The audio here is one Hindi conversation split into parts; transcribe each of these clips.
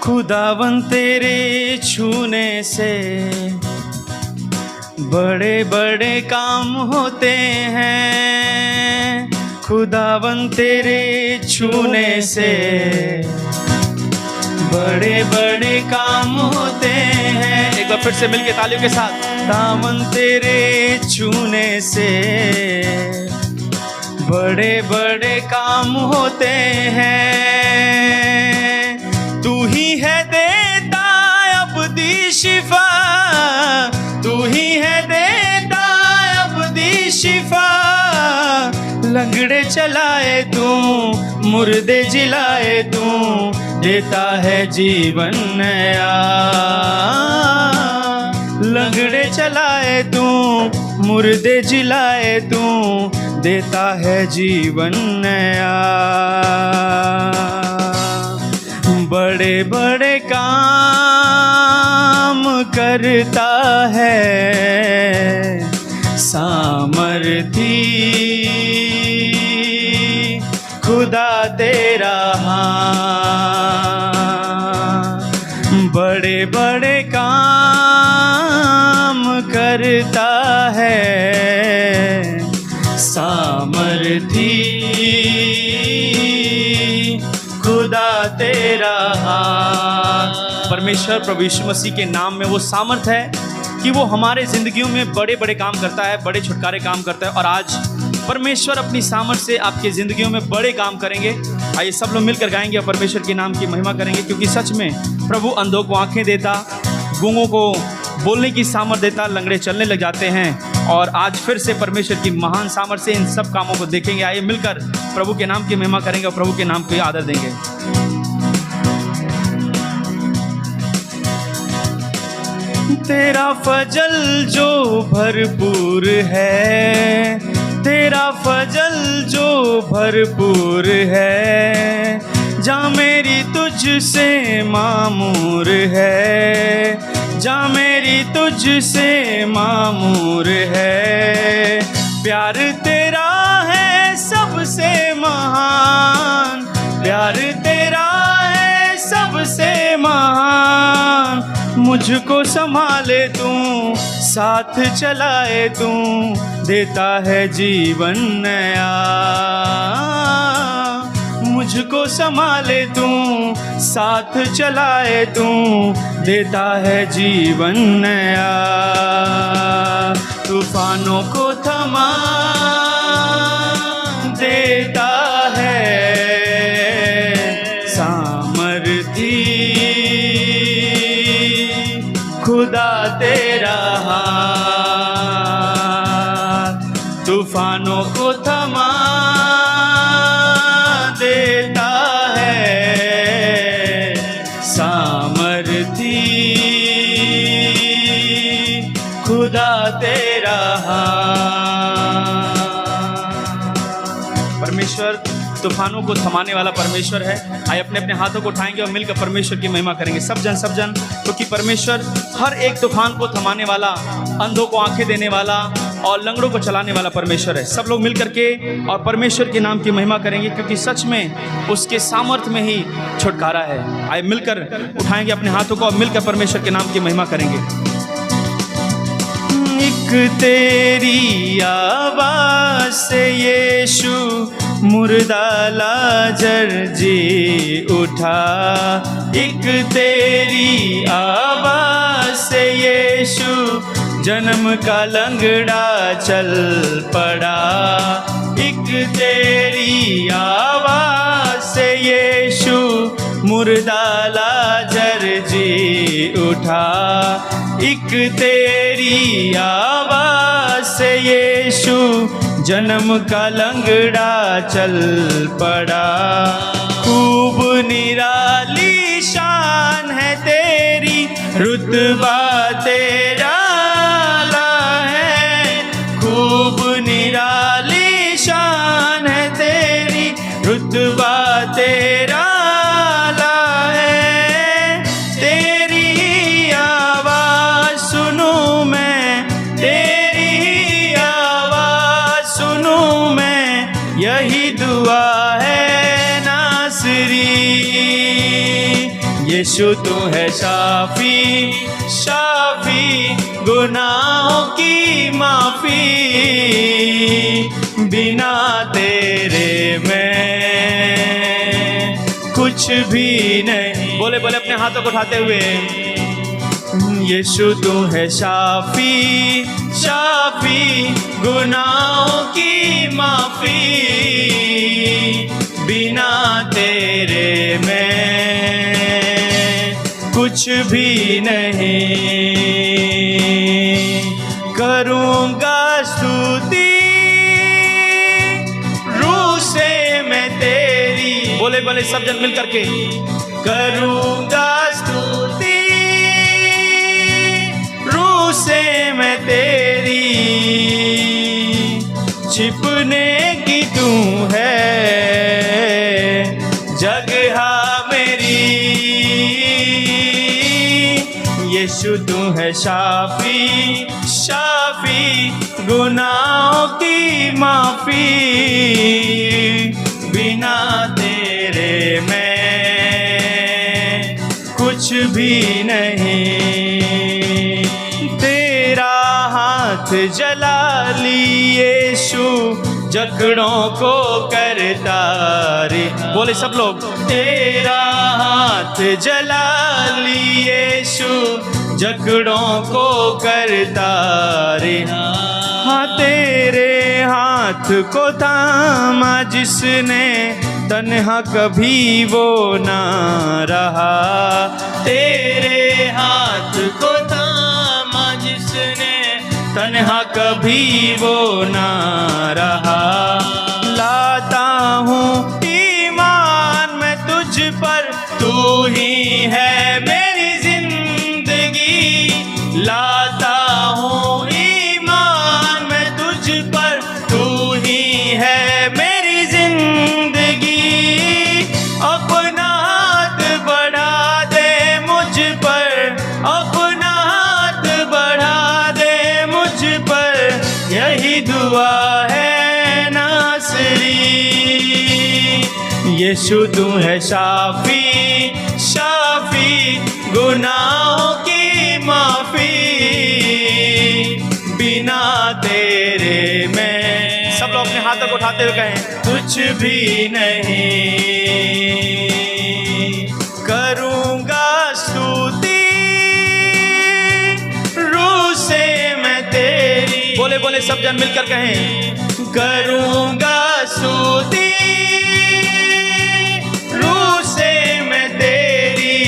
खुदावन तेरे छूने से बड़े बड़े काम होते हैं। खुदावन तेरे छूने से बड़े बड़े काम होते हैं। एक बार फिर से मिलके तालियों के साथ। खुदावन तेरे छूने से बड़े बड़े काम होते हैं। तू ही है देता अबदी शिफा, तू ही है देता अबदी शिफा। लंगड़े चलाए तू, मुर्दे जिलाए तू, देता है जीवन नया। लंगड़े चलाए तू, मुर्दे जिलाए तू, देता है जीवन नया। बड़े बड़े काम करता है सामर्थी खुदा तेरा हाथ। बड़े बड़े काम करता है सामर्थी खुदा तेरा हाथ। परमेश्वर प्रभु यीशु मसीह के नाम में वो सामर्थ है कि वो हमारे जिंदगियों में बड़े बड़े काम करता है, बड़े छुटकारे काम करता है। और आज परमेश्वर अपनी सामर्थ से आपके जिंदगियों में बड़े काम करेंगे। आइए सब लोग मिलकर गाएंगे और परमेश्वर के नाम की महिमा करेंगे, क्योंकि सच में प्रभु अंधों को आंखें देता, गूंगों को बोलने की सामर्थ देता, लंगड़े चलने लग जाते हैं। और आज फिर से परमेश्वर की महान सामर्थ से इन सब कामों को देखेंगे। आइए मिलकर प्रभु के नाम की महिमा करेंगे और प्रभु के नाम को आदर देंगे। तेरा फजल जो भरपूर है, तेरा फजल जो भरपूर है, जा मेरी तुझसे मामूर है, जा मेरी तुझसे मामूर है। प्यार तेरा है सबसे महान, प्यार तेरा है सबसे महान। मुझको संभाले तू, साथ चलाए तू, देता है जीवन नया। मुझको संभाले तू, साथ चलाए तू, देता है जीवन नया। तूफानों को थमा देता है सामर्थी खुदा तेरा हाथ। तूफानों को थमा देता है सामर्थी खुदा तेरा हाथ। परमेश्वर तूफानों को थमाने वाला परमेश्वर है। आइए अपने अपने हाथों को उठाएंगे और मिलकर परमेश्वर की महिमा करेंगे सब जन, क्योंकि परमेश्वर हर एक तूफान को थमाने वाला, अंधों को आंखें देने वाला और लंगड़ों को चलाने वाला परमेश्वर है। सब लोग मिलकर के और परमेश्वर के नाम की महिमा करेंगे, क्योंकि सच में उसके सामर्थ्य में ही छुटकारा है। आइए मिलकर उठाएंगे अपने हाथों को और मिलकर परमेश्वर के नाम की महिमा करेंगे। एक तेरी आवाज़ से यीशु मुर्दा लाजर जी उठा, एक तेरी आवाज़ से यीशु जन्म का लंगड़ा चल पड़ा। एक तेरी आवाज़ से यीशु मुर्दा लाजर जी उठा, एक तेरी आवाज़ से यीशु जन्म का लंगड़ा चल पड़ा। खूब निराली शान है तेरी, रुतबा तेरा आला है। खूब निराली शान है तेरी, रुतबा तेरा आला है। तेरी आवाज़ सुनूं मैं, तेरी आवाज़ सुनूं मैं, यही दुआ है नासरी, यीशु तू है शाफी, शाफी गुनाहों की माफी, बिना तेरे मैं कुछ भी नहीं। बोले बोले अपने हाथों को उठाते हुए, यीशु तू है शाफी, शाफी गुनाहों की माफी, बिना तेरे मैं कुछ भी नहीं। करूँगा स्तुति रूह से मैं तेरी, बोले बोले सब जन मिल करके, करूँगा स्तुति रूह से मैं तेरी, छिपने की तू है जगह मेरी, यीशु तू है शाफी, शाफी गुनाहों की माफी, बिना तेरे मैं कुछ भी नहीं। तेरा हाथ जला ली यीशु, जकड़ों को करता रे, बोले सब लोग, तेरा हाथ जला ली यीशु, जकड़ों को करता रे। हाँ तेरे हाथ को थामा जिसने, तन्हा कभी वो ना रहा, तेरे हाथ को थामा जिसने, तन्हा कभी वो ना रहा। लाता हूँ ईमान मैं तुझ पर, तू ही है मेरी जिंदगी, लाता हूँ ईमान मैं तुझ पर, तू ही है मेरी जिंदगी। अपना हाथ बढ़ा दे मुझ पर, अपना हाथ बढ़ा दे मुझ पर, यही दुआ है नासरी। यीशु तू है शाफी, शाफी गुनाहों की माफी, बिना तेरे मैं, सब लोग अपने हाथों को उठाते हुए कहें, कुछ भी नहीं। करूँगा स्तुति रूह से मैं तेरी, बोले बोले सब जन मिलकर कहें, करूँगा स्तुति रूह से मैं तेरी,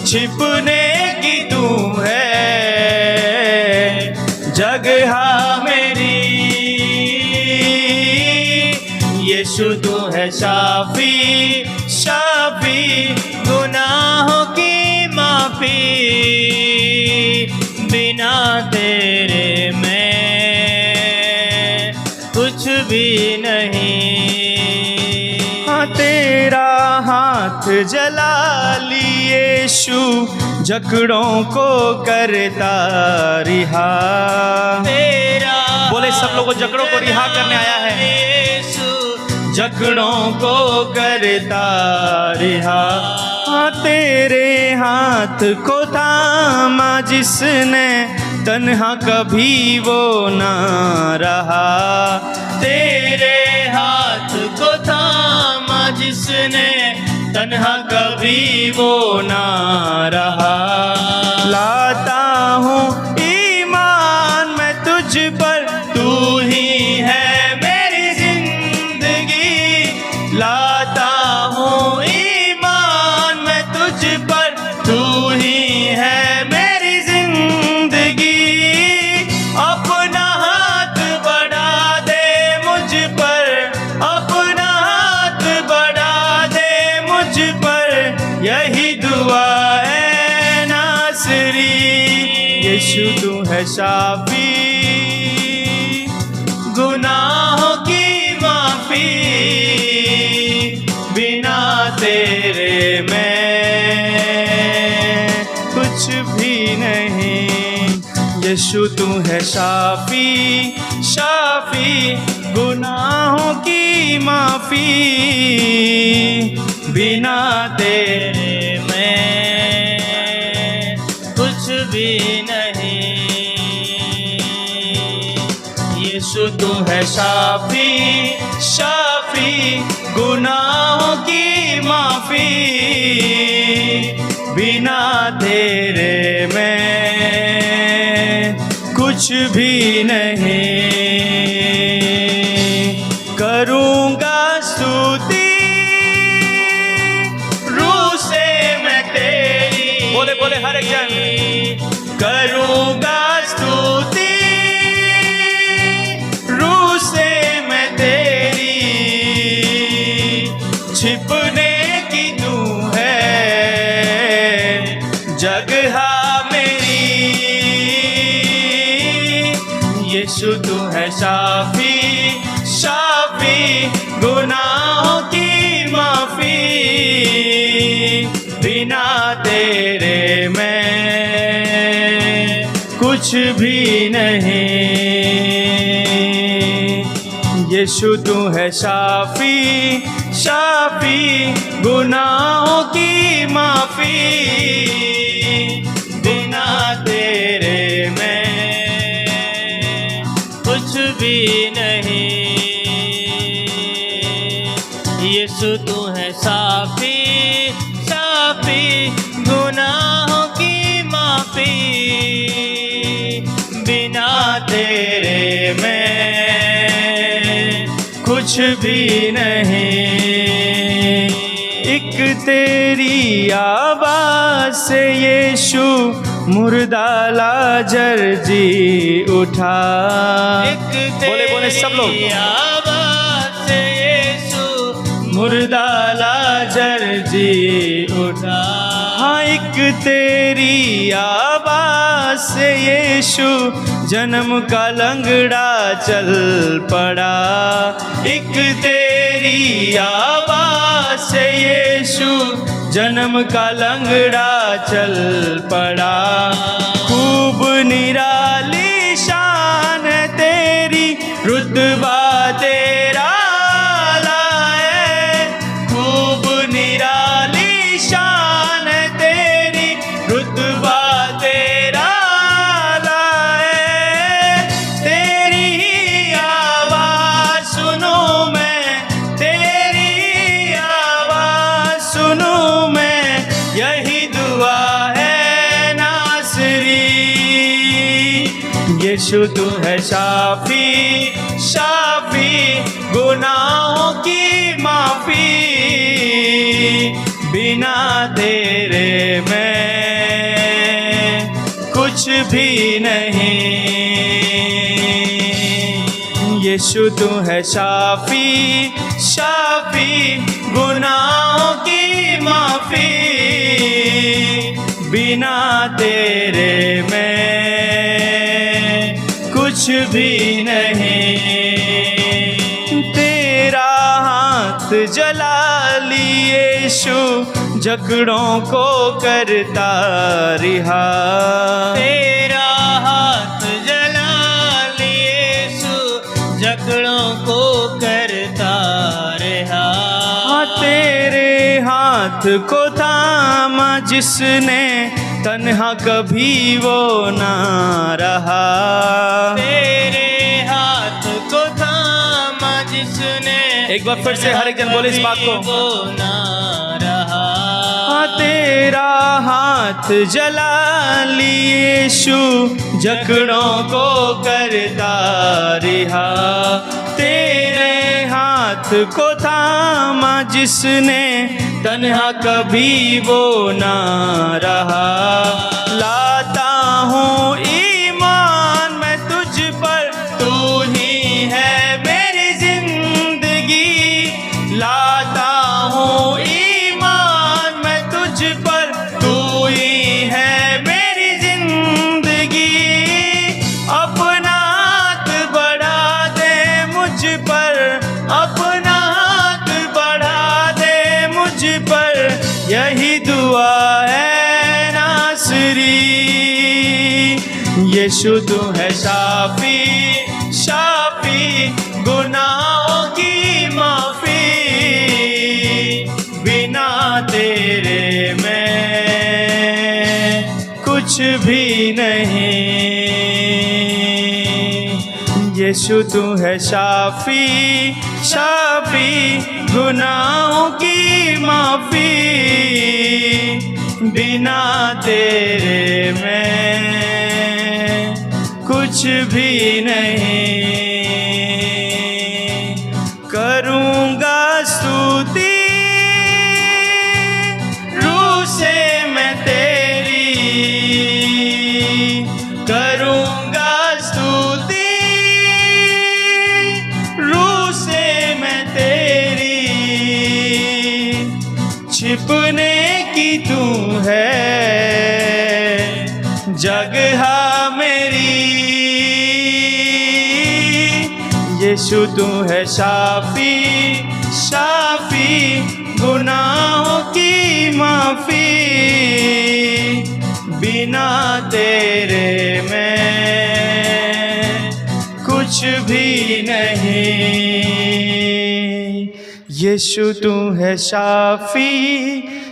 छिपने की तू है जगह मेरी, यीशु तू है शाफी, शाफी गुनाहों की माफी, बिना तेरे मैं कुछ भी नहीं। हाँ तेरा हाथ जला ली यीशु, जकड़ों को करता रिहा, तेरा बोले सब लोगों जकड़ों को रिहा करने आया है, यीशु जकड़ों को करता रिहा। हाँ तेरे हाथ को थामा जिसने, तन्हा कभी वो ना रहा, तेरे हाथ को थामा जिसने, तन्हा कभी वो ना रहा। लाता हूँ ईमान मैं तुझ पर, तू ही है मेरी जिंदगी, लाता हूँ ईमान मैं तुझ पर, तू ही है मेरी जिंदगी। अपना हाथ बढ़ा दे मुझ पर, अपना हाथ बढ़ा दे मुझ पर, यही दुआ है नासरी। यीशु तू है शाफी, गुनाहों की माफी, बिना तेरे मैं कुछ भी नहीं। यीशु तू है शाफी, शाफी गुनाहों की माफी, बिना तेरे मैं कुछ भी नहीं। यीशु तू है शाफी, शाफी गुनाहों की माफी, बिना तेरे मैं कुछ भी नहीं। करूँगा स्तुति रूह से मैं तेरी, बोले बोले हर एक जन, करूँगा स्तुति रूह से मैं तेरी, छिपने की तू है जगह मेरी। यीशु तू है शाफी, शाफी गुनाहों की माफी, बिना तेरे मैं कुछ भी नहीं। यीशु तू है शाफी, शाफी गुनाहों की माफी, बिना तेरे मैं कुछ भी नहीं। यीशु तू है शाफी, शाफी गुनाहों की माफी, बिना तेरे मैं कुछ भी नहीं। एक तेरी आवाज से यीशु मुर्दा लाजर जी उठा। बोले बोले सब लोग, आवाज से यीशु मुर्दा लाजर जी उठा। हाँ, एक तेरी आवाज से यीशु जन्म का लंगड़ा चल पड़ा। एक तेरी आवाज से यीशु जन्म का लंगड़ा चल पड़ा। खूब निराली शान है तेरी, रुतबा तेरा लाए। खूब निराली शान है तेरी, रुतबा तेरा लाए। तेरी ही आवाज सुनूं मैं, तेरी आवाज सुनूं मैं, यही दुआ है नासरी। यीशु तू है शाफी, शाफी गुनाहों की माफी, बिना तेरे मैं कुछ भी नहीं। यीशु तू है शाफी, शाफी गुनाहों की माफी, बिना तेरे मैं कुछ भी नहीं। तेरा हाथ जला लिए यीशु, जकड़ों को करता रिहा। तेरा हाथ जला लिए यीशु, जकड़ों को करता रहा। हाँ, तेरे हाथ को थामा जिसने, तन्हा कभी वो ना रहा। तेरे हाथ को थामा जिसने, एक बार फिर से हर एक जन बोले इस बात को। वो ना रहा। हाँ, तेरा हाथ जला लिए यीशु, जकड़ों को करता रिहा। तेरे हाथ को थामा जिसने, तन्हा कभी वो ना रहा। लाता हूँ ईमान मैं तुझ पर, तू ही है मेरी जिंदगी। लाता हूँ ईमान मैं तुझ पर, तू ही है मेरी जिंदगी। अपना हाथ बढ़ा दे मुझ पर, अपना हाथ बढ़ा दे मुझ पर, यही दुआ है नासरी। यीशु तू है शाफी, शाफी गुनाहों की माफी, बिना कुछ भी नहीं। यीशु तू है शाफी, शाफी गुनाहों की माफी, बिना तेरे मैं कुछ भी नहीं। करूँगा स्तुति रूह से मैं तेरी, करूँगा स्तुति रूह से मैं तेरी। छिपने की तू है जगह मेरी। यीशु तू है शाफी, शाफी गुनाहों की माफी, बिना तेरे मैं कुछ भी नहीं। यीशु तू है शाफी,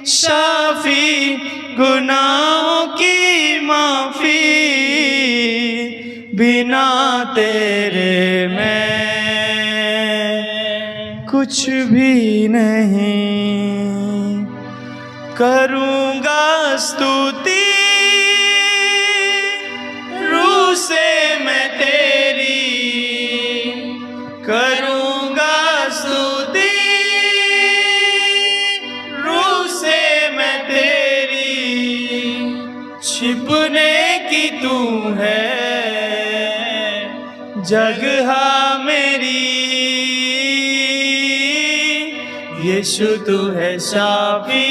शाफी गुनाहों की माफी, बिना तेरे मैं कुछ भी नहीं। करूँगा स्तुति रूह से मैं तेरी, करूँगा स्तुति रूह से मैं तेरी। छिपने की तू है जगह मेरी। यीशु तू है शाफी,